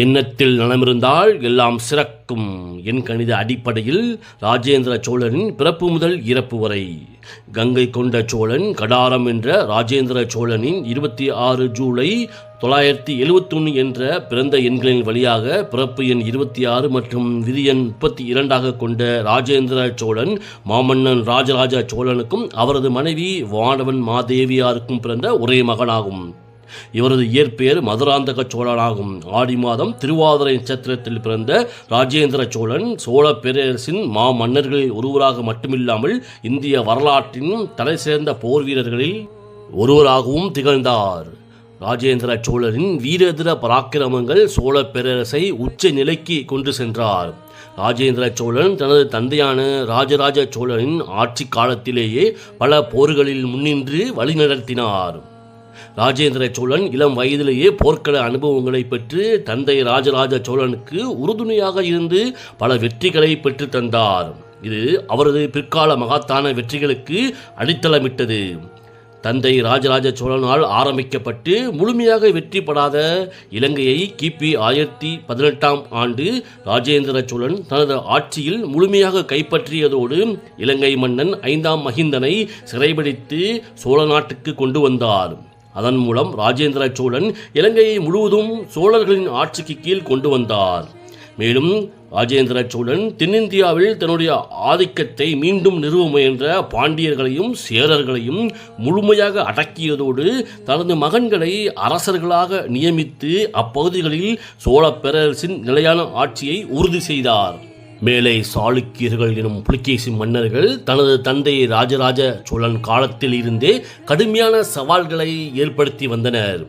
எண்ணத்தில் நலமிருந்தால் எல்லாம் சிறக்கும் என் கணித அடிப்படையில் ராஜேந்திர சோழனின் பிறப்பு முதல் இறப்பு வரை கங்கை கொண்ட சோழன் கடாரம் என்ற ராஜேந்திர சோழனின் 26 ஜூலை 971 என்ற பிறந்த எண்களின் வழியாக பிறப்பு எண் 26 மற்றும் விதி எண் 32 கொண்ட ராஜேந்திர சோழன் மாமன்னன் ராஜராஜ சோழனுக்கும் அவரது மனைவி வானவன் மாதேவியாருக்கும் பிறந்த ஒரே மகனாகும். இவரது இயற்பெயர் மதுராந்தக சோழனாகும். ஆடி மாதம் திருவாதிரை நட்சத்திரத்தில் பிறந்த ராஜேந்திர சோழன் சோழ பேரரசின் மன்னர்களில் ஒருவராக மட்டுமில்லாமல் இந்திய வரலாற்றின் தலை சேர்ந்த போர் வீரர்களில் ஒருவராகவும் திகழ்ந்தார். ராஜேந்திர சோழரின் வீரதீர பராக்கிரமங்கள் சோழ பேரரசை உச்ச நிலைக்கு கொண்டு சென்றார். ராஜேந்திர சோழன் தனது தந்தையான ராஜராஜ சோழனின் ஆட்சி காலத்திலேயே பல போர்களில் முன்னின்று வழிநடத்தினார். ராஜேந்திர சோழன் இளம் வயதிலேயே போர்க்கள அனுபவங்களை பெற்று தந்தை ராஜராஜ சோழனுக்கு உறுதுணையாக இருந்து பல வெற்றிகளை பெற்று தந்தார். இது அவரது பிற்கால மகத்தான வெற்றிகளுக்கு அடித்தளமிட்டது. தந்தை ராஜராஜ சோழனால் ஆரம்பிக்கப்பட்டு முழுமையாக வெற்றி பெறாத இலங்கையை கிபி 1018 ஆண்டு ராஜேந்திர சோழன் தனது ஆட்சியில் முழுமையாக கைப்பற்றியதோடு இலங்கை மன்னன் 5ஆம் மகிந்தனை சிறைபிடித்து சோழ நாட்டுக்கு கொண்டு வந்தார். அதன் மூலம் ராஜேந்திர சோழன் இலங்கையை முழுவதும் சோழர்களின் ஆட்சிக்கு கீழ் கொண்டு வந்தார். மேலும் ராஜேந்திர சோழன் தென்னிந்தியாவில் தன்னுடைய ஆதிக்கத்தை மீண்டும் நிறுவ முயன்ற பாண்டியர்களையும் சேரர்களையும் முழுமையாக அடக்கியதோடு தனது மகன்களை அரசர்களாக நியமித்து அப்பகுதிகளில் சோழ பேரரசின் நிலையான ஆட்சியை உறுதி செய்தார். மேலை சாளுக்கியர்கள் எனும் புலிகேசி மன்னர்கள் தனது தந்தை ராஜராஜ சோழன் காலத்தில் இருந்தே கடுமையான சவால்களை ஏற்படுத்தி வந்தனர்.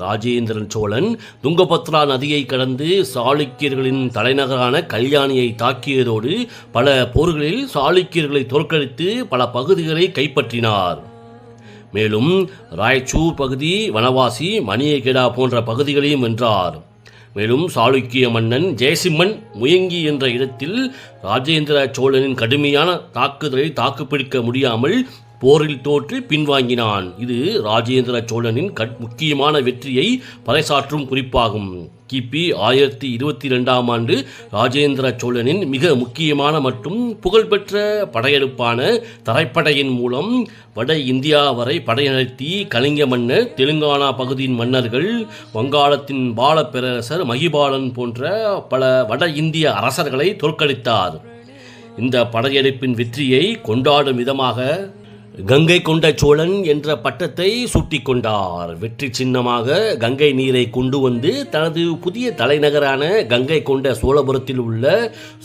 ராஜேந்திரன் சோழன் துங்கபத்ரா நதியை கடந்து சாளுக்கியர்களின் தலைநகரான கல்யாணியை தாக்கியதோடு பல போர்களில் சாளுக்கியர்களை தோற்கடித்து பல பகுதிகளை கைப்பற்றினார். மேலும் ராய்ச்சூர் பகுதி, வனவாசி, மணியகேடா போன்ற பகுதிகளையும் வென்றார். மேலும் சாளுக்கிய மன்னன் ஜெயசிம்மன் முயங்கி என்ற இடத்தில் ராஜேந்திர சோழனின் கடுமையான தாக்குதலை தாக்குப்பிடிக்க முடியாமல் போரில் தோற்று பின்வாங்கினான். இது ராஜேந்திர சோழனின் முக்கியமான வெற்றியை பறைசாற்றும் குறிப்பாகும். கிபி 1022 ஆண்டு ராஜேந்திர சோழனின் மிக முக்கியமான மற்றும் புகழ்பெற்ற படையெடுப்பான தரைப்படையின் மூலம் வட இந்தியா வரை படையெடுத்தி கலிங்க மன்னர், தெலுங்கானா பகுதியின் மன்னர்கள், வங்காளத்தின் பால பேரரசர் மகிபாலன் போன்ற பல வட இந்திய அரசர்களை தோற்கடித்தார். இந்த படையெடுப்பின் வெற்றியை கொண்டாடும் விதமாக கங்கை கொண்ட சோழன் என்ற பட்டத்தை சூட்டிக்கொண்டார். வெற்றி சின்னமாக கங்கை நீரை கொண்டு வந்து தனது புதிய தலைநகரான கங்கை கொண்ட சோழபுரத்தில் உள்ள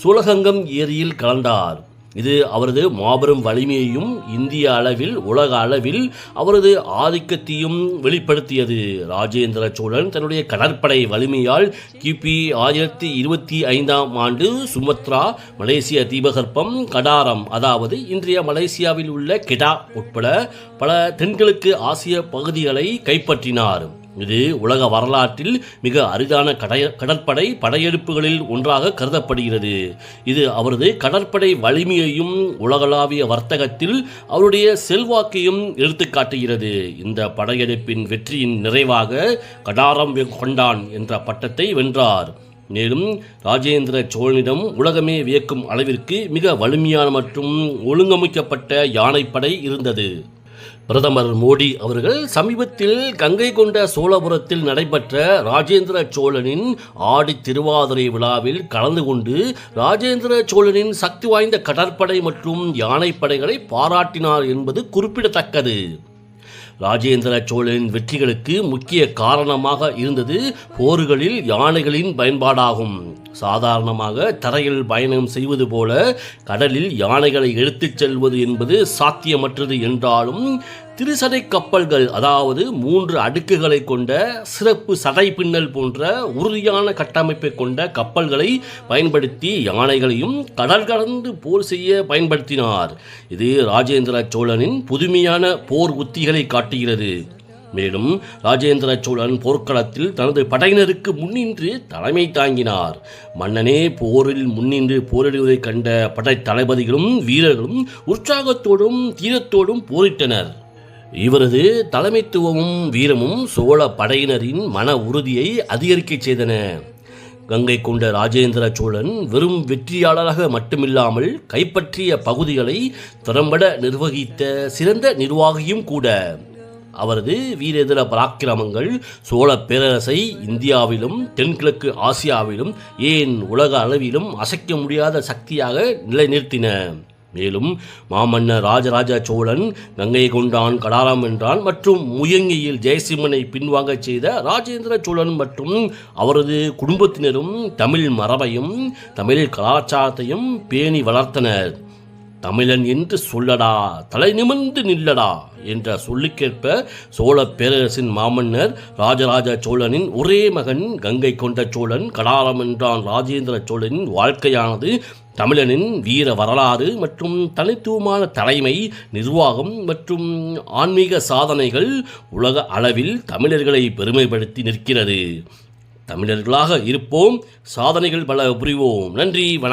சூலகங்கம் ஏரியில் கலந்தார். இது அவரது மாபெரும் வலிமையையும் இந்திய அளவில் உலக அளவில் அவரது ஆதிக்கத்தையும் வெளிப்படுத்தியது. ராஜேந்திர சோழன் தன்னுடைய கடற்படை வலிமையால் கிபி 1025 ஆண்டு சுமத்ரா, மலேசிய தீபகற்பம், கடாரம் அதாவது இன்றைய மலேசியாவில் உள்ள கெடா உட்பட பல தென்கிழக்கு ஆசிய பகுதிகளை கைப்பற்றினார். இது உலக வரலாற்றில் மிக அரிதான கடற்படை படையெடுப்புகளில் ஒன்றாக கருதப்படுகிறது. இது அவரது கடற்படை வலிமையையும் உலகளாவிய வர்த்தகத்தில் அவருடைய செல்வாக்கையும் எடுத்துக்காட்டுகிறது. இந்த படையெடுப்பின் வெற்றியின் நிறைவாக கடாரம் கொண்டான் என்ற பட்டத்தை வென்றார். மேலும் ராஜேந்திர சோழனிடம் உலகமே வியக்கும் அளவிற்கு மிக வலிமையான மற்றும் ஒழுங்கமைக்கப்பட்ட யானைப்படை இருந்தது. பிரதமர் மோடி அவர்கள் சமீபத்தில் கங்கை கொண்ட சோழபுரத்தில் நடைபெற்ற ராஜேந்திர சோழனின் ஆடி திருவாதிரை விழாவில் கலந்து கொண்டு ராஜேந்திர சோழனின் சக்தி வாய்ந்த கடற்படை மற்றும் யானைப்படைகளை பாராட்டினார் என்பது குறிப்பிடத்தக்கது. ராஜேந்திர சோழனின் வெற்றிகளுக்கு முக்கிய காரணமாக இருந்தது போர்களில் யானைகளின் பயன்பாடாகும். சாதாரணமாக தரையில் பயணம் செய்வது போல கடலில் யானைகளை எடுத்துச் செல்வது என்பது சாத்தியமற்றது என்றாலும் திருசடை கப்பல்கள், அதாவது 3 அடுக்குகளை கொண்ட சிறப்பு சடை பின்னல் போன்ற உறுதியான கட்டமைப்பை கொண்ட கப்பல்களை பயன்படுத்தி யானைகளையும் கடல் கடந்து போர் செய்ய பயன்படுத்தினார். இது ராஜேந்திர சோழனின் புதுமையான போர் உத்திகளை காட்டுகிறது. மேலும் ராஜேந்திர சோழன் போர்க்களத்தில் தனது படையினருக்கு முன்னின்று தலைமை தாங்கினார். மன்னனே போரில் முன்னின்று போரிடுவதை கண்ட படை தளபதிகளும் வீரர்களும் உற்சாகத்தோடும் தீரத்தோடும் போரிட்டனர். இவரது தலைமைத்துவமும் வீரமும் சோழ படையினரின் மன உறுதியை அதிகரிக்க செய்தன. கங்கை கொண்ட ராஜேந்திர சோழன் வெறும் வெற்றியாளராக மட்டுமில்லாமல் கைப்பற்றிய பகுதிகளை திறம்பட நிர்வகித்த சிறந்த நிர்வாகியும் கூட. அவரது வீரதீர பராக்கிரமங்கள் சோழ பேரரசை இந்தியாவிலும் தென்கிழக்கு ஆசியாவிலும் ஏன் உலக அளவிலும் அசைக்க முடியாத சக்தியாக நிலைநிறுத்தின. மேலும் மாமன்னர் ராஜராஜ சோழன் கங்கை கொண்டான் கடாரம் வென்றான் மற்றும் முயங்கியில் ஜெயசிம்மனை பின்வாங்கச் செய்த ராஜேந்திர சோழன் மற்றும் அவரது குடும்பத்தினரும் தமிழ் மரபையும் தமிழ் கலாச்சாரத்தையும் பேணி வளர்த்தனர். தமிழன் என்று சொல்லடா, தலை நிமிர்ந்து நில்லடா என்ற சொல்லுக்கேற்ப சோழ பேரரசின் மாமன்னர் ராஜராஜ சோழனின் ஒரே மகன் கங்கை கொண்ட சோழன் கடாரம் வென்றான் ராஜேந்திர சோழனின் வாழ்க்கையானது தமிழனின் வீர வரலாறு மற்றும் தனித்துவமான தலைமை, நிர்வாகம் மற்றும் ஆன்மீக சாதனைகள் உலக அளவில் தமிழர்களை பெருமைப்படுத்தி நிற்கிறது. தமிழர்களாக இருப்போம், சாதனைகள் பல புரிவோம். நன்றி, வணக்கம்.